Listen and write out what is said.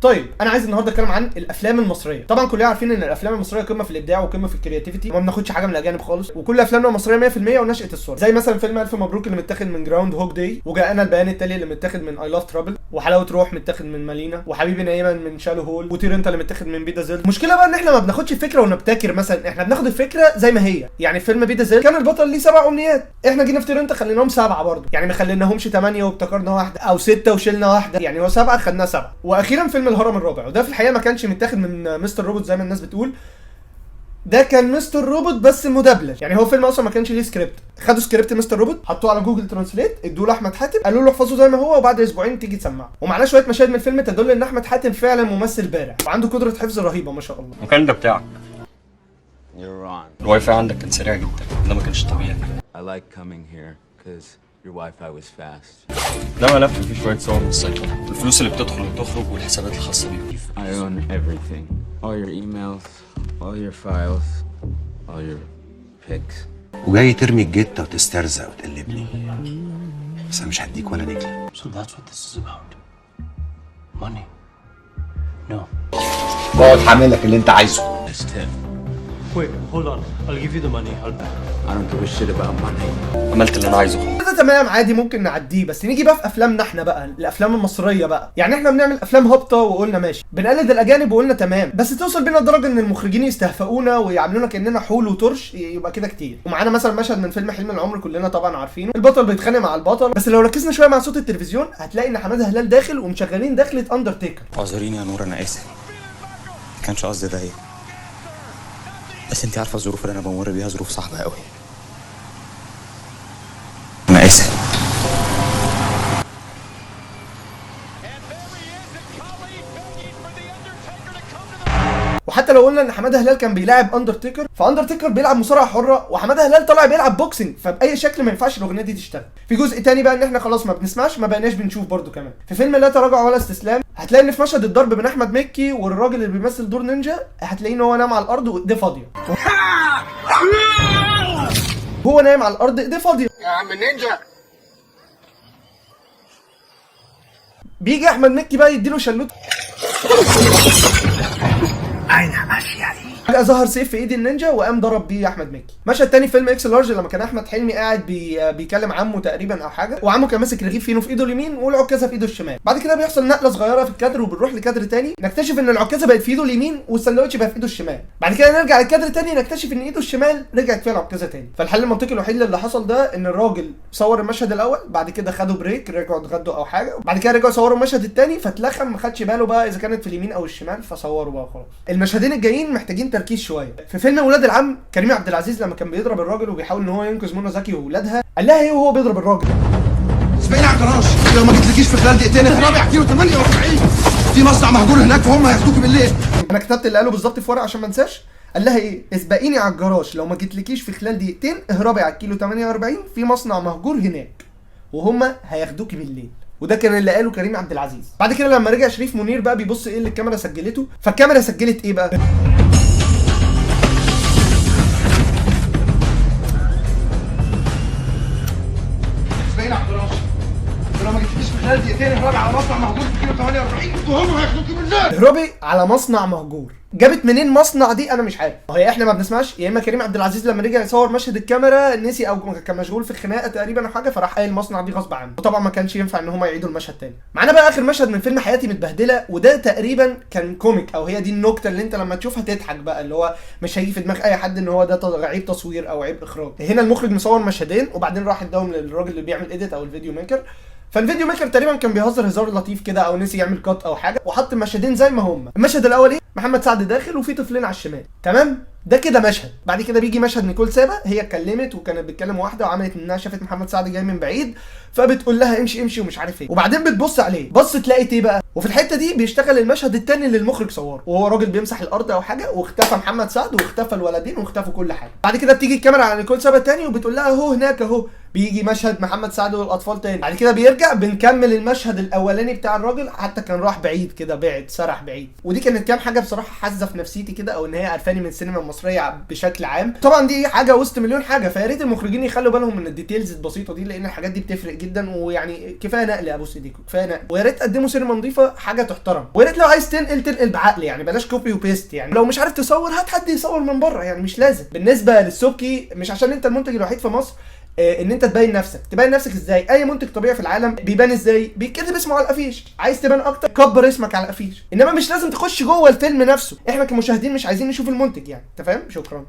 طيب انا عايز النهارده اتكلم عن الافلام المصريه. طبعا كلنا عارفين ان الافلام المصريه قمه في الابداع وقمه في الكرياتيفيتي، وما بناخدش حاجه من الاجانب خالص، وكل افلامنا المصريه 100% ونشأة الصوره. زي مثلا فيلم الف مبروك اللي متاخد من جراوند هوك داي، وجاءنا البيان التالي اللي متاخد من اي لاف ترابل، وحلاوه روح متاخد من مالينا، وحبيبي نايما من شالو هول، وطير انت اللي متاخد من بيدا زيل. المشكله بقى ان احنا ما بناخدش الفكره ونبتكر، مثلا احنا بناخد الفكره زي ما هي. يعني فيلم بيدا زيل كان البطل ليه 7 امنيات، احنا جينا في طير انت خليناهم 7 برضه، يعني ما خليناهمش 8 وابتكرنا واحده، او 6 وشلنا واحده، يعني هو 7 خدناه 7. واخيرا فيلم الهرم الرابع، وده في الحقيقه ما كانش متاخد من مستر روبوت زي ما الناس بتقول، ده كان مستر روبوت بس مدبلج. يعني هو فيلم اصلا ما كانش ليه سكريبت، خدوا سكريبت مستر روبوت حطوه على جوجل ترانسليت، ادوه لاحمد حاتم، قالوا له احفظه زي ما هو وبعد اسبوعين تيجي تسمعه. ومعنا شويه مشاهد من الفيلم تدل ان احمد حاتم فعلا ممثل بارع وعنده قدره حفظ رهيبه ما شاء الله. المكان ده بتاعك. الواي فاي عندك كان سريع جدا، ده ما كانش طبيعي. I like coming here because your Wi-Fi was fast. ده ملف فيه شويه صور من السيطره، الفلوس اللي بتدخل وتخرج والحسابات الخاصه بيك. I own everything. All your emails, all your files, all your pics. وجاي ترمي الجتة وتسترزق وتقلبني، بس انا مش هديك ولا نجلة. So that's what this is about. Money. No. بقعد حاملك اللي انت عايزه. Just tip. Wait, hold on. I'll give you the money. I don't give a shit about money. عملت اللي انا عايزه. ده تمام عادي ممكن نعديه، بس نيجي بقى في افلامنا احنا بقى، الافلام المصريه بقى. يعني احنا بنعمل افلام هابطه وقلنا ماشي، بنقلد الاجانب وقلنا تمام، بس توصل بينا لدرجه ان المخرجين يستهفئونا ويعاملونا كاننا حول وطرش، يبقى كده كتير. ومعانا مثلا مشهد من فيلم حلم العمر كلنا طبعا عارفينه، البطل بيتخانق مع البطل، بس لو ركزنا شويه مع صوت التلفزيون هتلاقي ان حماده هلال داخل ومشغلين دخله اندرتيكر. اعذريني يا نور، انا اسف، ما كانش قصدي اضايقك، بس انت عارفه الظروف اللي انا بمر بيها ظروف صعبه قوي. انا اسف. وحتى لو قلنا ان حماده هلال كان بيلاعب اندرتيكر، فاندرتيكر بيلعب مصارعه حره وحماده هلال طالع بيلعب بوكسنج، فباي شكل ما ينفعش الاغنيه دي تشتغل. في جزء تاني بقى ان احنا خلاص ما بنسمعش، ما بقيناش بنشوف برضو. كمان في فيلم لا تراجع ولا استسلام هتلاقي ان في مشهد الضرب بين احمد مكي والراجل اللي بيمثل دور نينجا، هتلاقيه ان هو نايم على الارض وايديه فاضيه. هو نايم على الارض ايديه فاضيه. يا عم النينجا بيجي احمد مكي بقى يديله شلوت، فجأة ظهر سيف في ايد النينجا وقام ضرب بيه احمد مكي. مشهد تاني فيلم اكس لارج لما كان احمد حلمي قاعد بيكلم عمه تقريبا او حاجه، وعمه كان ماسك رغيف فينو في ايده اليمين والعكازه في ايده الشمال. بعد كده بيحصل نقله صغيره في الكادر وبنروح لكادر تاني نكتشف ان العكازه بقت في ايده اليمين والساندوتش بقى في ايده الشمال. بعد كده نرجع للكادر تاني نكتشف ان ايده الشمال رجعت فيها العكازه تاني. فالحل المنطقي الوحيد اللي حصل ده ان الراجل صور المشهد الاول، بعد كده خدوا بريك رجعوا اتغدوا او حاجه، بعد كده رجعوا صوروا المشهد التاني فاتلخم ما خدش باله بقى اذا كانت في اليمين او الشمال فصوروا بقى خلاص. المشهدين الجايين محتاجين تركيز شويه. في فيلم ولاد العم كريم عبد العزيز لما كان بيضرب الراجل وبيحاول ان هو ينقذ منى زكي واولادها، قال لها ايه وهو بيضرب الراجل؟ اسبقيني على الجراج، لو ما جيتلكيش في خلال دقيقتين الرابع كيلو 48 في مصنع مهجور هناك فهم هياخدوكي بالليل. انا كتبت اللي قاله بالظبط في ورقه عشان ما انساش. قال لها ايه؟ اسبقيني على الجراج لو ما جيتلكيش في خلال دقيقتين اهربي على الكيلو 48 في مصنع مهجور هناك وهم هياخدوكي بالليل. وده كان اللي قاله كريم عبد العزيز. بعد كده لما رجع شريف منير بقى بيبص ايه اللي الكاميرا سجلته، فالكاميرا سجلت ايه بقى؟ لو ما جيتلكيش في خلال دقيقتين اهربي على مصنع مهجور في كيلو 48 وهم هياخدوكي بالليل. اهربي على مصنع مهجور. جابت منين مصنع دي انا مش عارف. هي احنا ما بنسمعش، يا اما كريم عبد العزيز لما رجع يصور مشهد الكاميرا نسي او كان مشغول في خناقه تقريبا او حاجه فراح قايل المصنع دي غصب عنه، وطبعا ما كانش ينفع ان هم يعيدوا المشهد تاني. معانا بقى اخر مشهد من فيلم حياتي متبهدله، وده تقريبا كان كوميك، او هي دي النكته اللي انت لما تشوفها تضحك بقى، اللي هو مش هيجي في دماغ اي حد ان هو ده عيب تصوير او عيب اخراج. هنا المخرج مصور مشهدين وبعدين راح اداهم للراجل اللي بيعمل اديت او الفيديو ميكر، فالفيديو ميكر تقريبا كان بيهزر هزار لطيف كده او نسي يعمل كات او حاجه وحط المشهدين زي ما هم. المشهد الاول ايه؟ محمد سعد داخل وفي طفلين على الشمال، تمام؟ ده كده مشهد. بعد كده بيجي مشهد نيكول سابا، هي اتكلمت وكانت بتكلم واحده وعملت انها شافت محمد سعد جاي من بعيد فبتقول لها امشي امشي ومش عارف ايه، وبعدين بتبص عليه بصت لقيت ايه بقى؟ وفي الحته دي بيشتغل المشهد الثاني اللي المخرج صوره وهو راجل بيمسح الارض او حاجه، واختفى محمد سعد واختفى الولدين واختفوا كل حاجه. بعد كده بتيجي الكاميرا على نيكول سابا تاني وبتقول لها اهو هناك اهو. بيجي مشهد محمد سعد والاطفال تاني، بعد كده بيرجع بنكمل المشهد الاولاني بتاع الراجل، حتى كان راح بعيد كده بعد سرح بعيد. ودي كانت كام حاجه بصراحه حازه في نفسيتي كده، او ان هي قرفاني من السينما المصريه بشكل عام. طبعا دي حاجه وسط مليون حاجه، فيا ريت المخرجين يخلوا بالهم من الديتيلز البسيطه دي، لان الحاجات دي بتفرق جدا. ويعني كفايه نقل يا ابو سيديكو، كفايه نقل. ويا ريت تقدموا سينما نظيفه، حاجه تحترم. ويا ريت لو عايز تنقل بعقل، يعني بلاش كوبي وبيست. يعني لو مش عارف تصور هات حد يصور من بره، يعني مش لازم. بالنسبه للسبكي، مش عشان انت المنتج الوحيد في مصر ان انت تبين نفسك ازاي؟ اي منتج طبيعي في العالم بيبان ازاي؟ بيتكتب اسمه على الافيش. عايز تبان اكتر كبر اسمك على الافيش، انما مش لازم تخش جوه الفيلم نفسه. احنا كمشاهدين مش عايزين نشوف المنتج، يعني انت فاهم. شكرا.